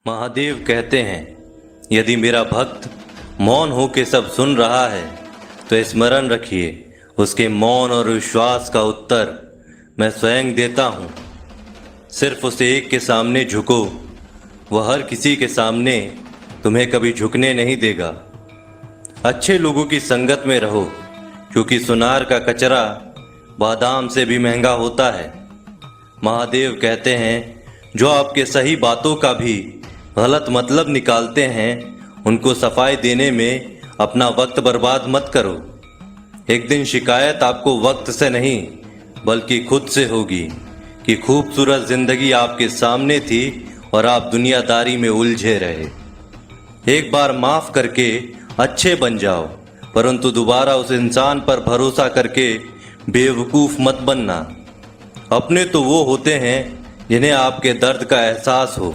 महादेव कहते हैं, यदि मेरा भक्त मौन हो के सब सुन रहा है तो स्मरण रखिए, उसके मौन और विश्वास का उत्तर मैं स्वयं देता हूँ। सिर्फ उस एक के सामने झुको, वह हर किसी के सामने तुम्हें कभी झुकने नहीं देगा। अच्छे लोगों की संगत में रहो, क्योंकि सुनार का कचरा बादाम से भी महंगा होता है। महादेव कहते हैं, जो आपके सही बातों का भी गलत मतलब निकालते हैं, उनको सफाई देने में अपना वक्त बर्बाद मत करो। एक दिन शिकायत आपको वक्त से नहीं बल्कि खुद से होगी कि खूबसूरत जिंदगी आपके सामने थी और आप दुनियादारी में उलझे रहे। एक बार माफ करके अच्छे बन जाओ, परंतु दोबारा उस इंसान पर भरोसा करके बेवकूफ मत बनना। अपने तो वो होते हैं जिन्हें आपके दर्द का एहसास हो,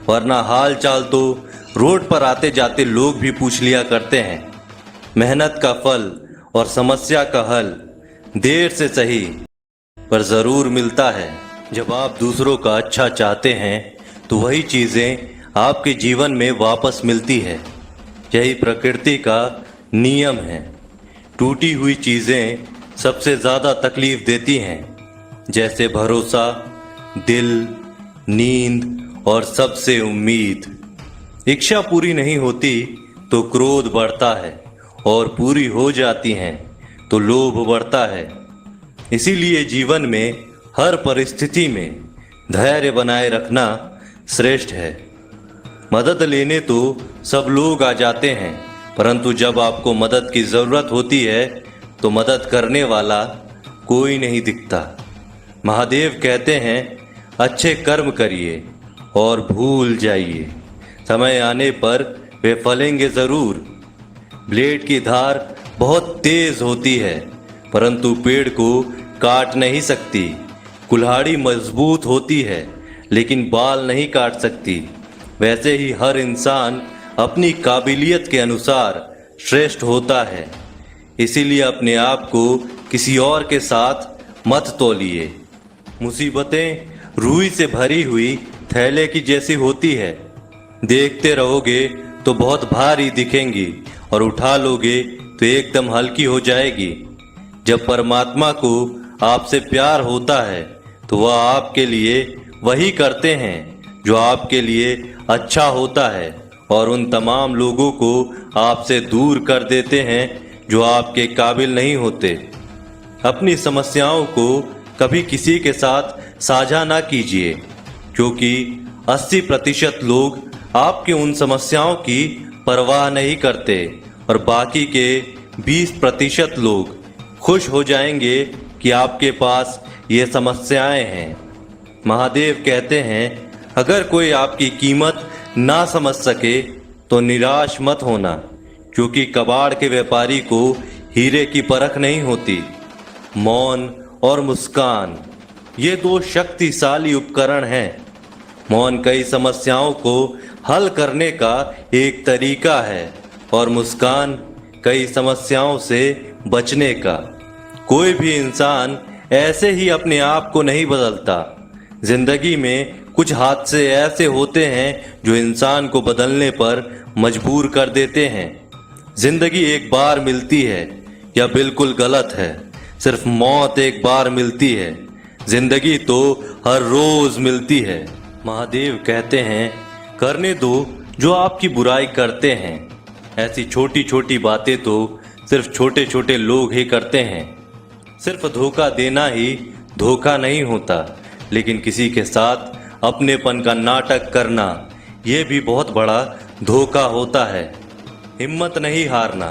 वरना हाल चाल तो रोड पर आते जाते लोग भी पूछ लिया करते हैं। मेहनत का फल और समस्या का हल देर से सही पर ज़रूर मिलता है। जब आप दूसरों का अच्छा चाहते हैं तो वही चीज़ें आपके जीवन में वापस मिलती है। यही प्रकृति का नियम है। टूटी हुई चीज़ें सबसे ज़्यादा तकलीफ देती हैं, जैसे भरोसा, दिल, नींद और सबसे उम्मीद। इच्छा पूरी नहीं होती तो क्रोध बढ़ता है, और पूरी हो जाती हैं तो लोभ बढ़ता है। इसीलिए जीवन में हर परिस्थिति में धैर्य बनाए रखना श्रेष्ठ है। मदद लेने तो सब लोग आ जाते हैं, परंतु जब आपको मदद की ज़रूरत होती है तो मदद करने वाला कोई नहीं दिखता। महादेव कहते हैं, अच्छे कर्म करिए और भूल जाइए, समय आने पर वे फलेंगे ज़रूर। ब्लेड की धार बहुत तेज होती है, परंतु पेड़ को काट नहीं सकती। कुल्हाड़ी मजबूत होती है, लेकिन बाल नहीं काट सकती। वैसे ही हर इंसान अपनी काबिलियत के अनुसार श्रेष्ठ होता है। इसीलिए अपने आप को किसी और के साथ मत तौलिए। मुसीबतें रुई से भरी हुई थैले की जैसी होती है। देखते रहोगे तो बहुत भारी दिखेंगी, और उठा लोगे तो एकदम हल्की हो जाएगी। जब परमात्मा को आपसे प्यार होता है तो वह आपके लिए वही करते हैं जो आपके लिए अच्छा होता है, और उन तमाम लोगों को आपसे दूर कर देते हैं जो आपके काबिल नहीं होते। अपनी समस्याओं को कभी किसी के साथ साझा ना कीजिए, क्योंकि 80% लोग आपके उन समस्याओं की परवाह नहीं करते, और बाकी के 20% लोग खुश हो जाएंगे कि आपके पास ये समस्याएं हैं। महादेव कहते हैं, अगर कोई आपकी कीमत ना समझ सके तो निराश मत होना, क्योंकि कबाड़ के व्यापारी को हीरे की परख नहीं होती। मौन और मुस्कान, ये दो शक्तिशाली उपकरण हैं। मौन कई समस्याओं को हल करने का एक तरीका है, और मुस्कान कई समस्याओं से बचने का। कोई भी इंसान ऐसे ही अपने आप को नहीं बदलता। जिंदगी में कुछ हादसे ऐसे होते हैं जो इंसान को बदलने पर मजबूर कर देते हैं। जिंदगी एक बार मिलती है, यह बिल्कुल गलत है। सिर्फ मौत एक बार मिलती है, जिंदगी तो हर रोज मिलती है। महादेव कहते हैं, करने दो जो आपकी बुराई करते हैं। ऐसी छोटी छोटी बातें तो सिर्फ छोटे छोटे लोग ही करते हैं। सिर्फ धोखा देना ही धोखा नहीं होता, लेकिन किसी के साथ अपनेपन का नाटक करना, यह भी बहुत बड़ा धोखा होता है। हिम्मत नहीं हारना,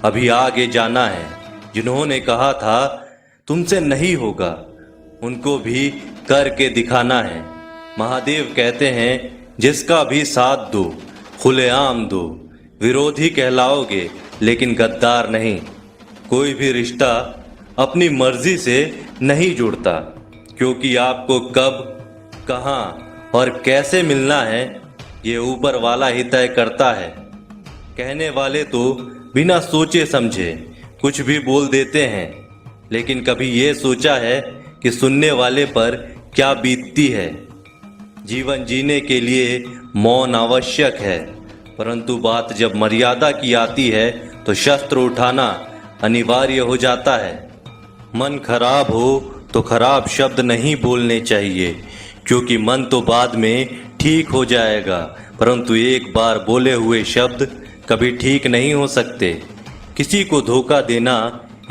अभी आगे जाना है। जिन्होंने कहा था तुमसे नहीं होगा, उनको भी करके दिखाना है। महादेव कहते हैं, जिसका भी साथ दो, खुलेआम दो। विरोधी कहलाओगे लेकिन गद्दार नहीं। कोई भी रिश्ता अपनी मर्जी से नहीं जुड़ता, क्योंकि आपको कब, कहाँ और कैसे मिलना है ये ऊपर वाला ही तय करता है। कहने वाले तो बिना सोचे समझे कुछ भी बोल देते हैं, लेकिन कभी ये सोचा है कि सुनने वाले पर क्या बीतती है। जीवन जीने के लिए मौन आवश्यक है, परंतु बात जब मर्यादा की आती है तो शस्त्र उठाना अनिवार्य हो जाता है। मन खराब हो तो खराब शब्द नहीं बोलने चाहिए, क्योंकि मन तो बाद में ठीक हो जाएगा, परंतु एक बार बोले हुए शब्द कभी ठीक नहीं हो सकते। किसी को धोखा देना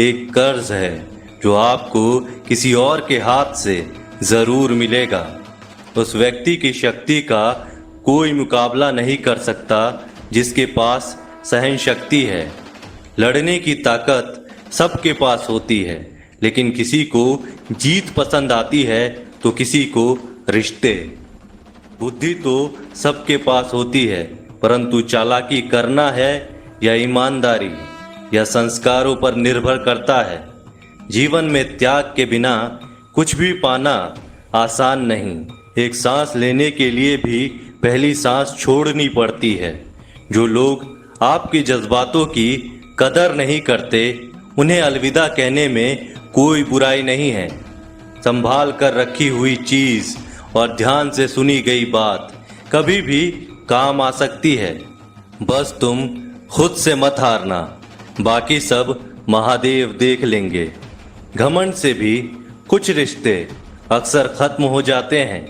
एक कर्ज है जो आपको किसी और के हाथ से जरूर मिलेगा। उस व्यक्ति की शक्ति का कोई मुकाबला नहीं कर सकता जिसके पास सहन शक्ति है। लड़ने की ताकत सबके पास होती है, लेकिन किसी को जीत पसंद आती है तो किसी को रिश्ते। बुद्धि तो सबके पास होती है, परंतु चालाकी करना है या ईमानदारी या संस्कारों पर निर्भर करता है। जीवन में त्याग के बिना कुछ भी पाना आसान नहीं। एक सांस लेने के लिए भी पहली सांस छोड़नी पड़ती है। जो लोग आपके जज्बातों की कदर नहीं करते, उन्हें अलविदा कहने में कोई बुराई नहीं है। संभाल कर रखी हुई चीज और ध्यान से सुनी गई बात कभी भी काम आ सकती है। बस तुम खुद से मत हारना, बाकी सब महादेव देख लेंगे। घमंड से भी कुछ रिश्ते अक्सर खत्म हो जाते हैं।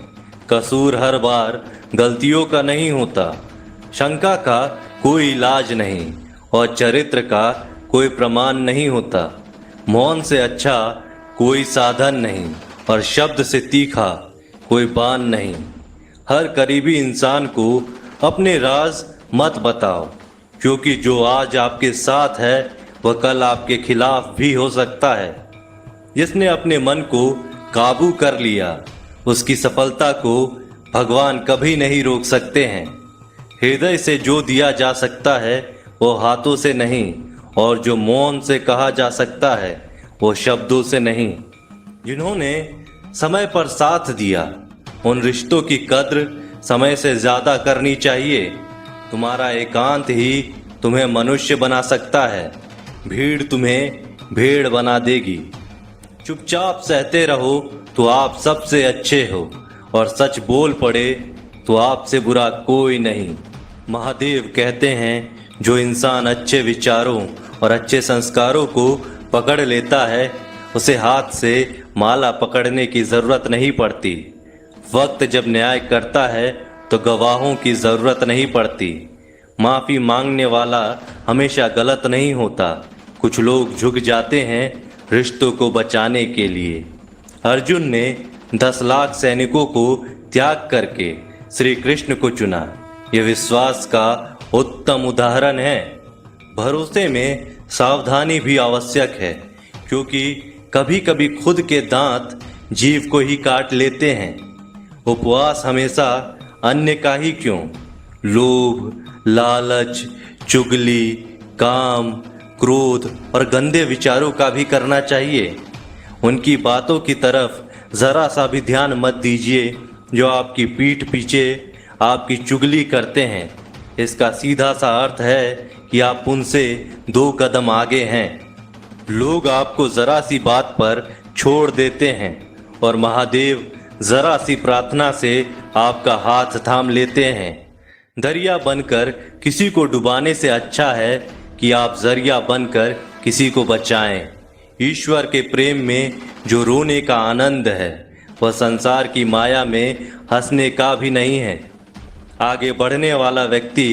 कसूर हर बार गलतियों का नहीं होता, शंका का कोई इलाज नहीं और चरित्र का कोई प्रमाण नहीं होता। मौन से अच्छा कोई साधन नहीं और शब्द से तीखा कोई बाण नहीं। हर करीबी इंसान को अपने राज मत बताओ, क्योंकि जो आज आपके साथ है वह कल आपके खिलाफ भी हो सकता है। जिसने अपने मन को काबू कर लिया, उसकी सफलता को भगवान कभी नहीं रोक सकते हैं। हृदय से जो दिया जा सकता है वो हाथों से नहीं, और जो मौन से कहा जा सकता है वो शब्दों से नहीं। जिन्होंने समय पर साथ दिया, उन रिश्तों की कद्र समय से ज्यादा करनी चाहिए। तुम्हारा एकांत ही तुम्हें मनुष्य बना सकता है, भीड़ तुम्हें भेड़ बना देगी। चुपचाप सहते रहो तो आप सबसे अच्छे हो, और सच बोल पड़े तो आपसे बुरा कोई नहीं। महादेव कहते हैं, जो इंसान अच्छे विचारों और अच्छे संस्कारों को पकड़ लेता है, उसे हाथ से माला पकड़ने की जरूरत नहीं पड़ती। वक्त जब न्याय करता है तो गवाहों की जरूरत नहीं पड़ती। माफी मांगने वाला हमेशा गलत नहीं होता। कुछ लोग झुक जाते हैं रिश्तों को बचाने के लिए। अर्जुन ने 10 लाख सैनिकों को त्याग करके श्री कृष्ण को चुना। यह विश्वास का उत्तम उदाहरण है। भरोसे में सावधानी भी आवश्यक है, क्योंकि कभी कभी खुद के दांत जीव को ही काट लेते हैं। उपवास हमेशा अन्य का ही क्यों, लोभ, लालच, चुगली, काम, क्रोध और गंदे विचारों का भी करना चाहिए। उनकी बातों की तरफ जरा सा भी ध्यान मत दीजिए जो आपकी पीठ पीछे आपकी चुगली करते हैं। इसका सीधा सा अर्थ है कि आप उनसे 2 कदम आगे हैं। लोग आपको जरा सी बात पर छोड़ देते हैं, और महादेव जरा सी प्रार्थना से आपका हाथ थाम लेते हैं। दरिया बनकर किसी को डुबाने से अच्छा है कि आप जरिया बनकर किसी को बचाएं। ईश्वर के प्रेम में जो रोने का आनंद है, वह संसार की माया में हंसने का भी नहीं है। आगे बढ़ने वाला व्यक्ति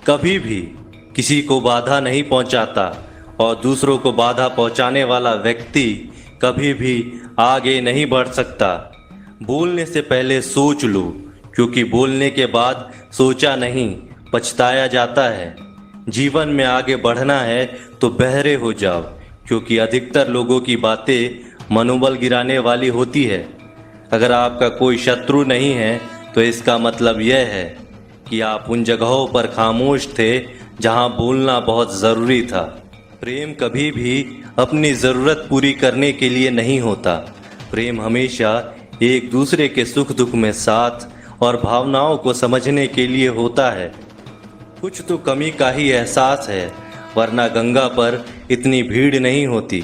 कभी भी किसी को बाधा नहीं पहुंचाता, और दूसरों को बाधा पहुंचाने वाला व्यक्ति कभी भी आगे नहीं बढ़ सकता। बोलने से पहले सोच लो, क्योंकि बोलने के बाद सोचा नहीं पछताया जाता है। जीवन में आगे बढ़ना है तो बहरे हो जाओ, क्योंकि अधिकतर लोगों की बातें मनोबल गिराने वाली होती है। अगर आपका कोई शत्रु नहीं है तो इसका मतलब यह है कि आप उन जगहों पर खामोश थे जहां बोलना बहुत ज़रूरी था। प्रेम कभी भी अपनी ज़रूरत पूरी करने के लिए नहीं होता। प्रेम हमेशा एक दूसरे के सुख दुख में साथ और भावनाओं को समझने के लिए होता है। कुछ तो कमी का ही एहसास है, वरना गंगा पर इतनी भीड़ नहीं होती।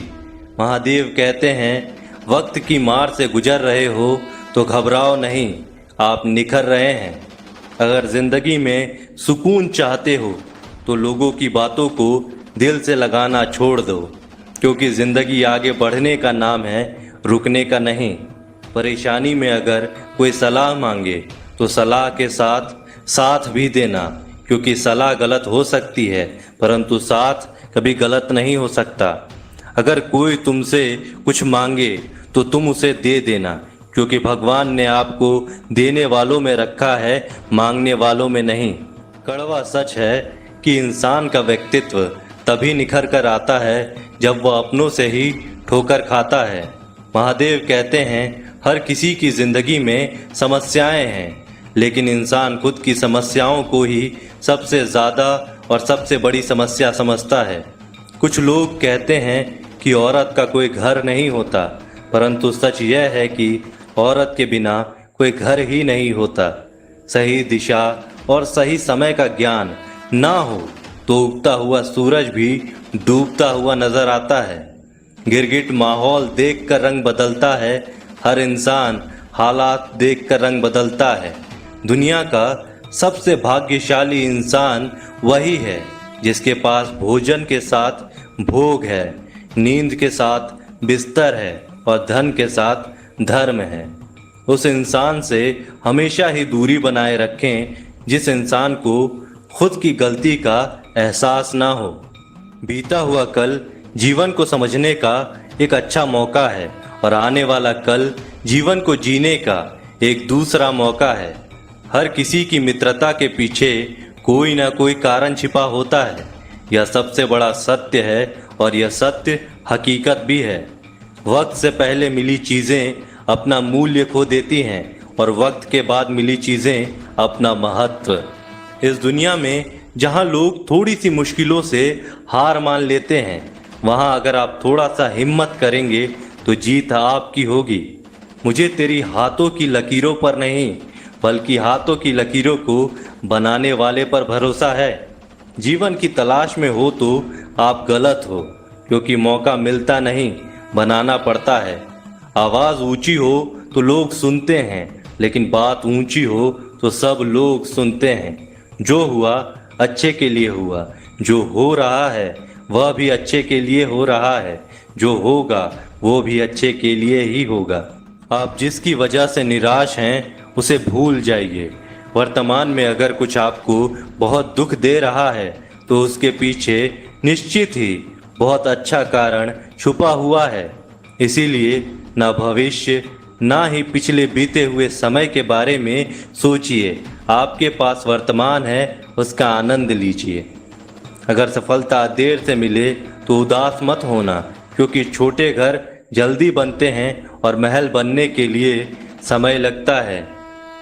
महादेव कहते हैं, वक्त की मार से गुजर रहे हो तो घबराओ नहीं, आप निखर रहे हैं। अगर जिंदगी में सुकून चाहते हो तो लोगों की बातों को दिल से लगाना छोड़ दो, क्योंकि जिंदगी आगे बढ़ने का नाम है, रुकने का नहीं। परेशानी में अगर कोई सलाह मांगे तो सलाह के साथ साथ भी देना, क्योंकि सलाह गलत हो सकती है परंतु साथ कभी गलत नहीं हो सकता। अगर कोई तुमसे कुछ मांगे तो तुम उसे दे देना, क्योंकि भगवान ने आपको देने वालों में रखा है, मांगने वालों में नहीं। कड़वा सच है कि इंसान का व्यक्तित्व तभी निखर कर आता है जब वह अपनों से ही ठोकर खाता है। महादेव कहते हैं हर किसी की जिंदगी में समस्याएं हैं, लेकिन इंसान खुद की समस्याओं को ही सबसे ज़्यादा और सबसे बड़ी समस्या समझता है। कुछ लोग कहते हैं कि औरत का कोई घर नहीं होता, परंतु सच यह है कि औरत के बिना कोई घर ही नहीं होता। सही दिशा और सही समय का ज्ञान ना हो तो उगता हुआ सूरज भी डूबता हुआ नजर आता है। गिरगिट माहौल देखकर रंग बदलता है, हर इंसान हालात देखकर रंग बदलता है। दुनिया का सबसे भाग्यशाली इंसान वही है जिसके पास भोजन के साथ भोग है, नींद के साथ बिस्तर है और धन के साथ धर्म है। उस इंसान से हमेशा ही दूरी बनाए रखें जिस इंसान को खुद की गलती का एहसास ना हो। बीता हुआ कल जीवन को समझने का एक अच्छा मौका है और आने वाला कल जीवन को जीने का एक दूसरा मौका है। हर किसी की मित्रता के पीछे कोई ना कोई कारण छिपा होता है। यह सबसे बड़ा सत्य है और यह सत्य हकीकत भी है। वक्त से पहले मिली चीज़ें अपना मूल्य खो देती हैं और वक्त के बाद मिली चीज़ें अपना महत्व। इस दुनिया में जहां लोग थोड़ी सी मुश्किलों से हार मान लेते हैं, वहां अगर आप थोड़ा सा हिम्मत करेंगे तो जीत आपकी होगी। मुझे तेरी हाथों की लकीरों पर नहीं बल्कि हाथों की लकीरों को बनाने वाले पर भरोसा है। जीवन की तलाश में हो तो आप गलत हो, क्योंकि मौका मिलता नहीं, बनाना पड़ता है। आवाज़ ऊंची हो तो लोग सुनते हैं, लेकिन बात ऊंची हो तो सब लोग सुनते हैं। जो हुआ अच्छे के लिए हुआ, जो हो रहा है वह भी अच्छे के लिए हो रहा है, जो होगा वो भी अच्छे के लिए ही होगा। आप जिसकी वजह से निराश हैं उसे भूल जाइए। वर्तमान में अगर कुछ आपको बहुत दुख दे रहा है तो उसके पीछे निश्चित ही बहुत अच्छा कारण छुपा हुआ है। इसीलिए ना भविष्य ना ही पिछले बीते हुए समय के बारे में सोचिए। आपके पास वर्तमान है, उसका आनंद लीजिए। अगर सफलता देर से मिले तो उदास मत होना, क्योंकि छोटे घर जल्दी बनते हैं और महल बनने के लिए समय लगता है।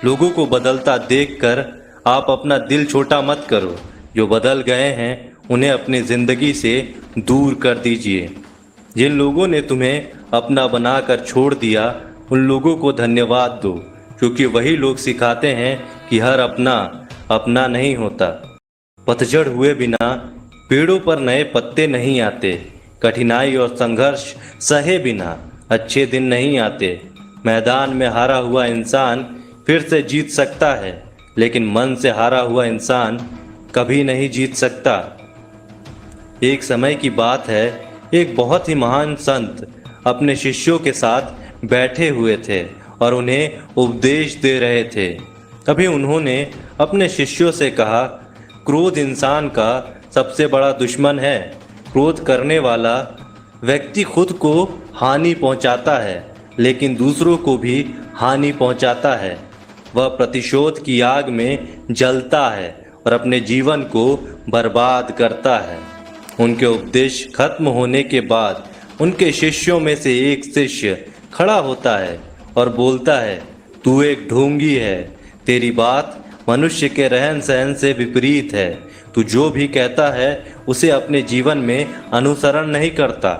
लोगों को बदलता देखकर आप अपना दिल छोटा मत करो। जो बदल गए हैं उन्हें अपनी ज़िंदगी से दूर कर दीजिए। जिन लोगों ने तुम्हें अपना बनाकर छोड़ दिया उन लोगों को धन्यवाद दो, क्योंकि वही लोग सिखाते हैं कि हर अपना अपना नहीं होता। पतझड़ हुए बिना पेड़ों पर नए पत्ते नहीं आते। कठिनाई और संघर्ष सहे बिना अच्छे दिन नहीं आते। मैदान में हारा हुआ इंसान फिर से जीत सकता है, लेकिन मन से हारा हुआ इंसान कभी नहीं जीत सकता। एक समय की बात है, एक बहुत ही महान संत अपने शिष्यों के साथ बैठे हुए थे और उन्हें उपदेश दे रहे थे। तभी उन्होंने अपने शिष्यों से कहा, क्रोध इंसान का सबसे बड़ा दुश्मन है। क्रोध करने वाला व्यक्ति खुद को हानि पहुंचाता है, लेकिन दूसरों को भी हानि पहुंचाता है। वह प्रतिशोध की आग में जलता है और अपने जीवन को बर्बाद करता है। उनके उपदेश खत्म होने के बाद उनके शिष्यों में से एक शिष्य खड़ा होता है और बोलता है, तू एक ढोंगी है। तेरी बात मनुष्य के रहन सहन से विपरीत है। तू जो भी कहता है उसे अपने जीवन में अनुसरण नहीं करता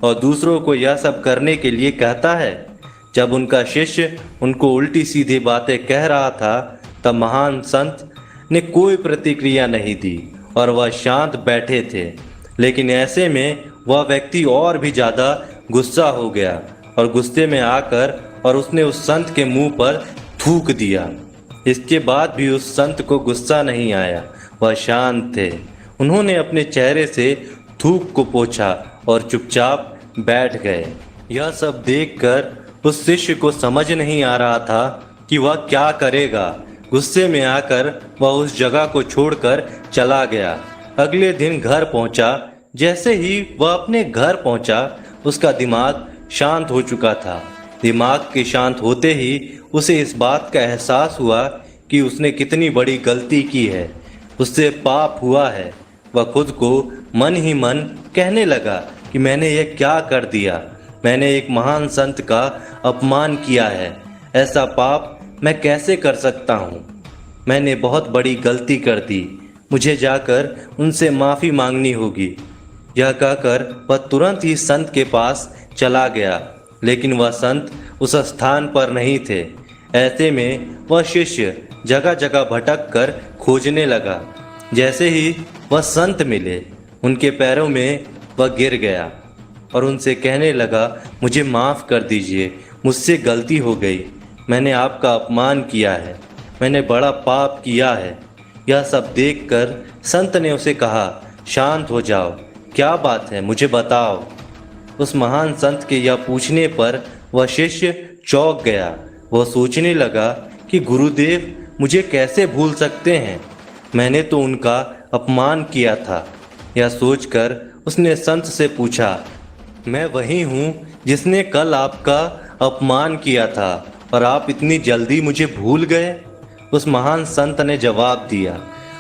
और दूसरों को यह सब करने के लिए कहता है। जब उनका शिष्य उनको उल्टी सीधी बातें कह रहा था तब महान संत ने कोई प्रतिक्रिया नहीं दी और वह शांत बैठे थे। लेकिन ऐसे में वह व्यक्ति और भी ज़्यादा गुस्सा हो गया और गुस्से में आकर और उसने उस संत के मुंह पर फूंक दिया। इसके बाद भी उस संत को गुस्सा नहीं आया, वह शांत थे। उन्होंने अपने चेहरे से थूक को पोंछा और चुपचाप बैठ गए। यह सब देखकर उस शिष्य को समझ नहीं आ रहा था कि वह क्या करेगा। गुस्से में आकर वह उस जगह को छोड़कर चला गया। अगले दिन घर पहुंचा। जैसे ही वह अपने घर पहुंचा, उसका दिमाग शांत हो चुका था। दिमाग के शांत होते ही उसे इस बात का एहसास हुआ कि उसने कितनी बड़ी गलती की है, उससे पाप हुआ है। वह खुद को मन ही मन कहने लगा कि मैंने यह क्या कर दिया। मैंने एक महान संत का अपमान किया है। ऐसा पाप मैं कैसे कर सकता हूँ। मैंने बहुत बड़ी गलती कर दी। मुझे जाकर उनसे माफ़ी मांगनी होगी। यह कहकर वह तुरंत ही संत के पास चला गया, लेकिन वह संत उस स्थान पर नहीं थे। ऐसे में वह शिष्य जगह जगह भटक कर खोजने लगा। जैसे ही वह संत मिले, उनके पैरों में वह गिर गया और उनसे कहने लगा, मुझे माफ़ कर दीजिए, मुझसे गलती हो गई। मैंने आपका अपमान किया है, मैंने बड़ा पाप किया है। यह सब देखकर संत ने उसे कहा, शांत हो जाओ, क्या बात है, मुझे बताओ। उस महान संत के यह पूछने पर वह शिष्य चौंक गया। वह सोचने लगा कि गुरुदेव मुझे कैसे भूल सकते हैं, मैंने तो उनका अपमान किया था। यह सोचकर उसने संत से पूछा, मैं वही हूँ जिसने कल आपका अपमान किया था और आप इतनी जल्दी मुझे भूल गए। उस महान संत ने जवाब दिया,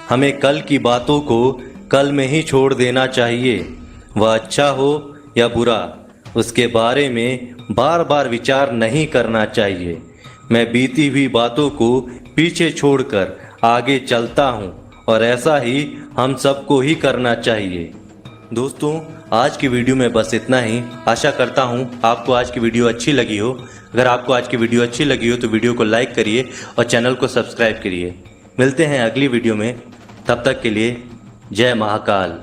हमें कल की बातों को कल में ही छोड़ देना चाहिए। वह अच्छा हो या बुरा, उसके बारे में बार बार विचार नहीं करना चाहिए। मैं बीती हुई बातों को पीछे छोड़कर आगे चलता हूँ और ऐसा ही हम सबको ही करना चाहिए। दोस्तों, आज की वीडियो में बस इतना ही। आशा करता हूँ आपको आज की वीडियो अच्छी लगी हो। अगर आपको आज की वीडियो अच्छी लगी हो तो वीडियो को लाइक करिए और चैनल को सब्सक्राइब करिए। मिलते हैं अगली वीडियो में, तब तक के लिए जय महाकाल।